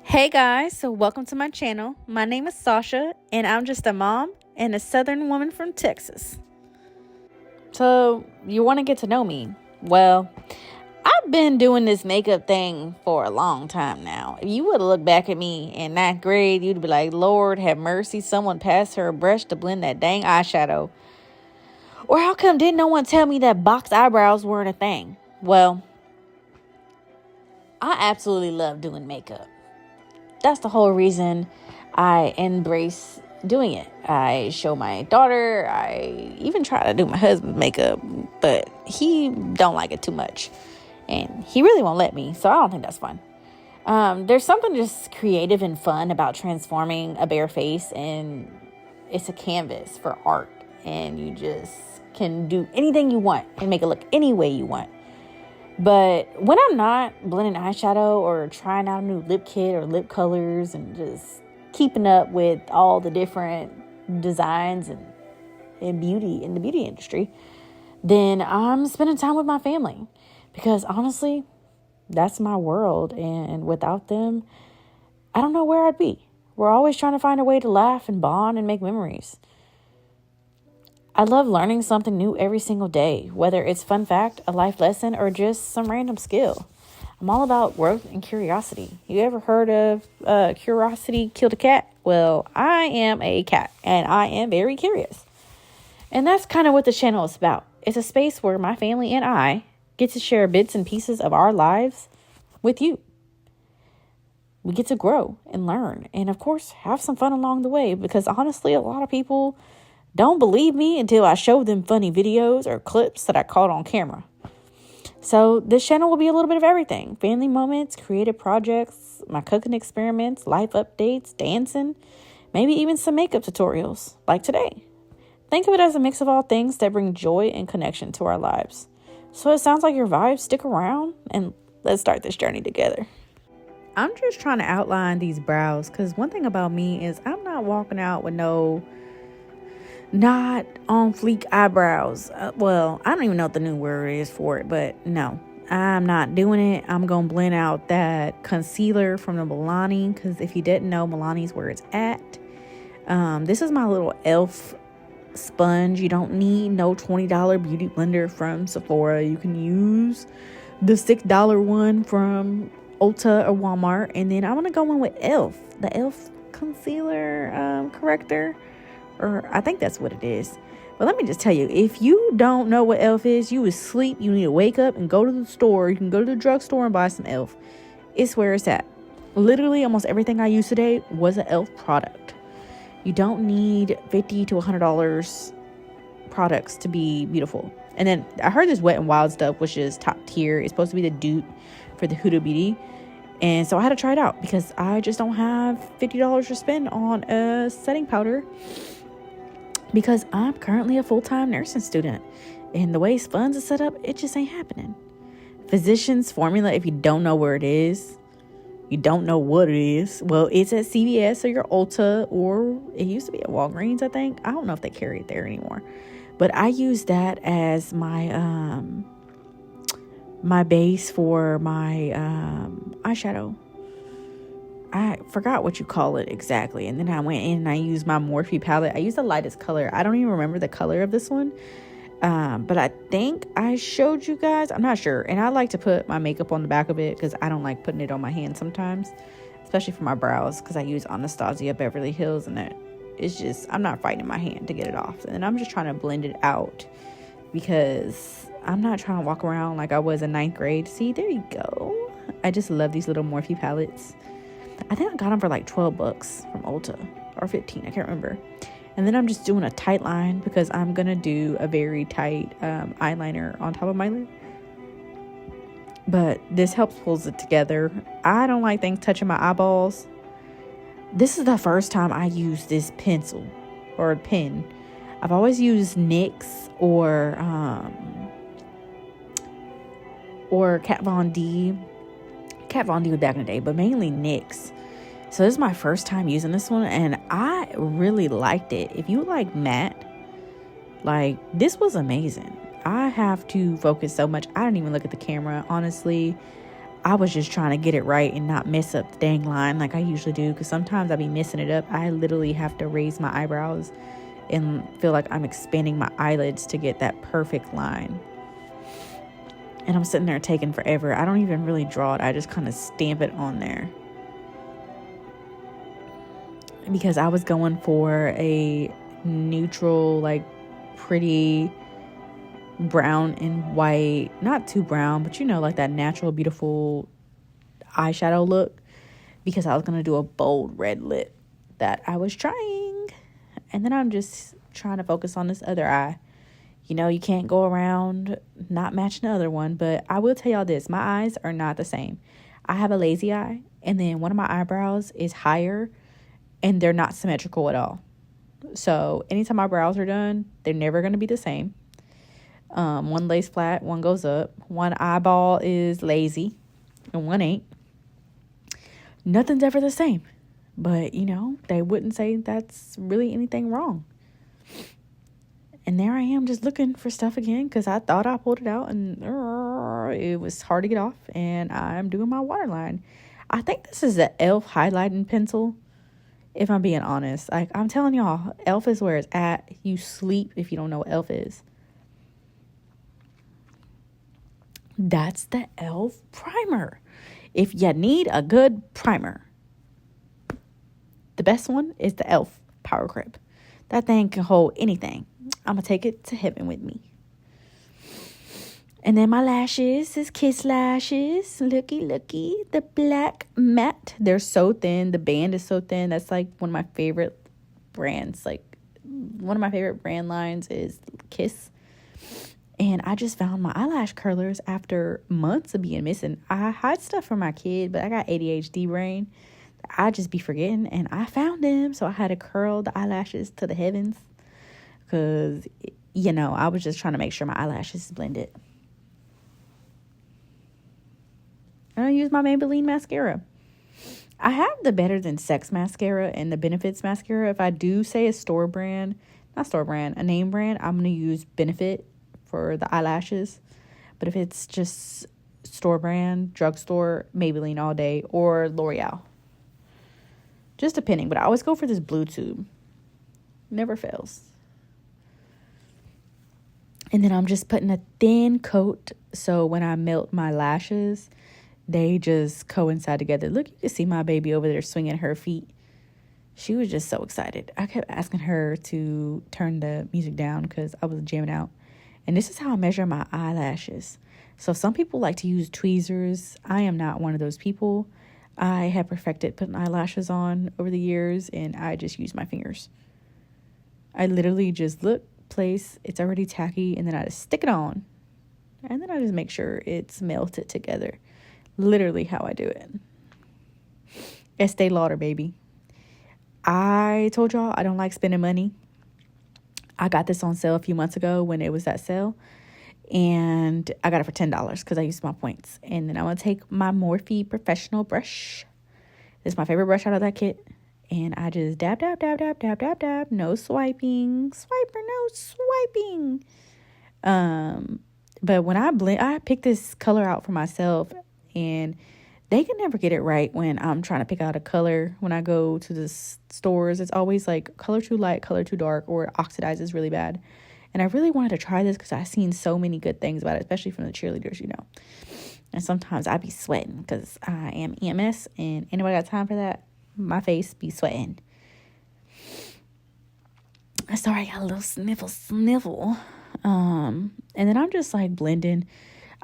Hey guys, so welcome to my channel. My name is Sasha, and I'm just a mom and a southern woman from Texas. So, you want to get to know me? Well, I've been doing this makeup thing for a long time now. If you would have looked back at me in ninth grade, you'd be like, Lord have mercy, someone passed her a brush to blend that dang eyeshadow. Or how come didn't no one tell me that box eyebrows weren't a thing? Well, I absolutely love doing makeup. That's the whole reason I embrace doing it. I show my daughter. I even try to do my husband's makeup, but he don't like it too much, and he really won't let me. So I don't think that's fun. There's something just creative and fun about transforming a bare face, and it's a canvas for art, and you just can do anything you want and make it look any way you want. But when I'm not blending eyeshadow or trying out a new lip kit or lip colors and just keeping up with all the different designs and beauty in the beauty industry, then I'm spending time with my family. Because honestly, that's my world. And without them, I don't know where I'd be. We're always trying to find a way to laugh and bond and make memories. I love learning something new every single day, whether it's fun fact, a life lesson, or just some random skill. I'm all about growth and curiosity. You ever heard of curiosity killed a cat? Well, I am a cat, and I am very curious. And that's kind of what the channel is about. It's a space where my family and I get to share bits and pieces of our lives with you. We get to grow and learn, and of course, have some fun along the way, because honestly, a lot of people don't believe me until I show them funny videos or clips that I caught on camera. So this channel will be a little bit of everything. Family moments, creative projects, my cooking experiments, life updates, dancing, maybe even some makeup tutorials like today. Think of it as a mix of all things that bring joy and connection to our lives. So it sounds like your vibes. Stick around and let's start this journey together. I'm just trying to outline these brows, because one thing about me is I'm not walking out with not on fleek eyebrows. Well, I don't even know what the new word is for it, but no, I'm not doing it. I'm going to blend out that concealer from the Milani, because if you didn't know, Milani's where it's at. This is my little elf sponge. You don't need no $20 beauty blender from Sephora. You can use the $6 one from Ulta or Walmart. And then I'm going to go in with elf, the elf concealer corrector. Or I think that's what it is. But let me just tell you, if you don't know what elf is, you asleep. You need to wake up and go to the store. You can go to the drugstore and buy some elf. It's where it's at. Literally, almost everything I used today was an elf product. You don't need $50 to $100 products to be beautiful. And then I heard this Wet n Wild stuff, which is top tier. It's supposed to be the dupe for the Huda Beauty. And so I had to try it out, because I just don't have $50 to spend on a setting powder, because I'm currently a full-time nursing student, and the way funds are set up, it just ain't happening. Physicians Formula, if you don't know where it is, you don't know what it is. Well, it's at CVS or your Ulta, or it used to be at Walgreens, I think. I don't know if they carry it there anymore. But I use that as my my base for my eyeshadow. I forgot what you call it exactly. And then I went in and I used my Morphe palette. I used the lightest color. I don't even remember the color of this one. But I think I showed you guys. I'm not sure. And I like to put my makeup on the back of it, because I don't like putting it on my hand sometimes, especially for my brows, because I use Anastasia Beverly Hills, and it's just, I'm not fighting my hand to get it off. And then I'm just trying to blend it out, because I'm not trying to walk around like I was in ninth grade. See, there you go. I just love these little Morphe palettes. I think I got them for like $12 from Ulta, or 15, I can't remember. And then I'm just doing a tight line, because I'm going to do a very tight eyeliner on top of my lid. But this helps pulls it together. I don't like things touching my eyeballs. This is the first time I use this pencil or pen. I've always used NYX or Kat Von D. Kat Von D was back in the day, but mainly NYX. So this is my first time using this one, and I really liked it. If you like matte, like, this was amazing. I have to focus so much. I didn't even look at the camera, honestly. I was just trying to get it right and not mess up the dang line like I usually do, because sometimes I be messing it up. I literally have to raise my eyebrows and feel like I'm expanding my eyelids to get that perfect line. And I'm sitting there taking forever. I don't even really draw it. I just kind of stamp it on there. Because I was going for a neutral, like pretty brown and white. Not too brown, but like that natural, beautiful eyeshadow look. Because I was going to do a bold red lip that I was trying. And then I'm just trying to focus on this other eye. You can't go around not matching the other one. But I will tell y'all this. My eyes are not the same. I have a lazy eye. And then one of my eyebrows is higher. And they're not symmetrical at all. So anytime my brows are done, they're never going to be the same. One lays flat, one goes up. One eyeball is lazy. And one ain't. Nothing's ever the same. But, they wouldn't say that's really anything wrong. And there I am just looking for stuff again because I thought I pulled it out and it was hard to get off. And I'm doing my waterline. I think this is the e.l.f. highlighting pencil, if I'm being honest. Like, I'm telling y'all, e.l.f. is where it's at. You sleep if you don't know what e.l.f. is. That's the e.l.f. primer. If you need a good primer, the best one is the e.l.f. Power Grip. That thing can hold anything. I'm going to take it to heaven with me. And then my lashes is Kiss Lashes. Looky. The black matte. They're so thin. The band is so thin. That's like one of my favorite brands. Like, one of my favorite brand lines is Kiss. And I just found my eyelash curlers after months of being missing. I hide stuff from my kid, but I got ADHD brain. I just be forgetting. And I found them. So I had to curl the eyelashes to the heavens. Because, I was just trying to make sure my eyelashes blended. And I use my Maybelline mascara. I have the Better Than Sex mascara and the Benefits mascara. If I do say a name brand, I'm going to use Benefit for the eyelashes. But if it's just store brand, drugstore, Maybelline all day, or L'Oreal. Just depending. But I always go for this blue tube. Never fails. And then I'm just putting a thin coat. So when I melt my lashes, they just coincide together. Look, you can see my baby over there swinging her feet. She was just so excited. I kept asking her to turn the music down because I was jamming out. And this is how I measure my eyelashes. So some people like to use tweezers. I am not one of those people. I have perfected putting eyelashes on over the years, and I just use my fingers. I literally just look, place, it's already tacky, and then I just stick it on. And then I just make sure it's melted together. Literally how I do it. Estee Lauder, baby. I told y'all I don't like spending money. I got this on sale a few months ago when it was that sale. And I got it for $10 because I used my points. And then I'm going to take my Morphe professional brush. This is my favorite brush out of that kit. And I just dab. No swiping. Swiper, no swiping. But when I blend, I pick this color out for myself. And they can never get it right when I'm trying to pick out a color. When I go to the stores, it's always like color too light, color too dark, or it oxidizes really bad. And I really wanted to try this because I've seen so many good things about it, especially from the cheerleaders, And sometimes I be sweating because I am EMS and anybody got time for that? My face be sweating. Sorry, I got a little sniffle. And then I'm just like blending.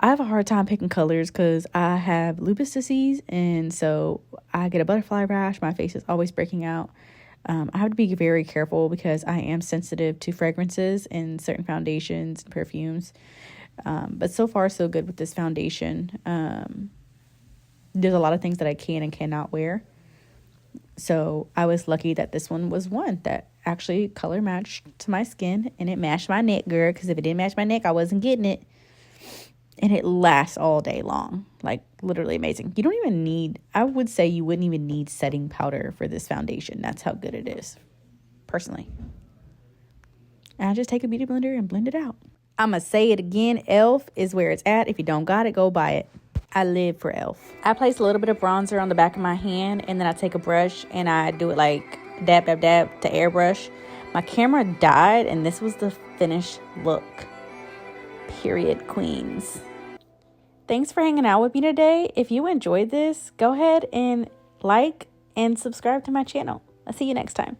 I have a hard time picking colors because I have lupus disease. And so I get a butterfly rash. My face is always breaking out. I have to be very careful because I am sensitive to fragrances and certain foundations and perfumes. But so far, so good with this foundation. There's a lot of things that I can and cannot wear. So I was lucky that this one was one that actually color matched to my skin. And it matched my neck, girl. Because if it didn't match my neck, I wasn't getting it. And it lasts all day long. Like, literally amazing. You don't even need, I would say you wouldn't even need setting powder for this foundation. That's how good it is, personally. And I just take a beauty blender and blend it out. I'm going to say it again. e.l.f. is where it's at. If you don't got it, go buy it. I live for elf. I place a little bit of bronzer on the back of my hand, and then I take a brush and I do it like dab, dab, dab to airbrush. My camera died, and this was the finished look. Period, queens. Thanks for hanging out with me today. If you enjoyed this, go ahead and like and subscribe to my channel. I'll see you next time.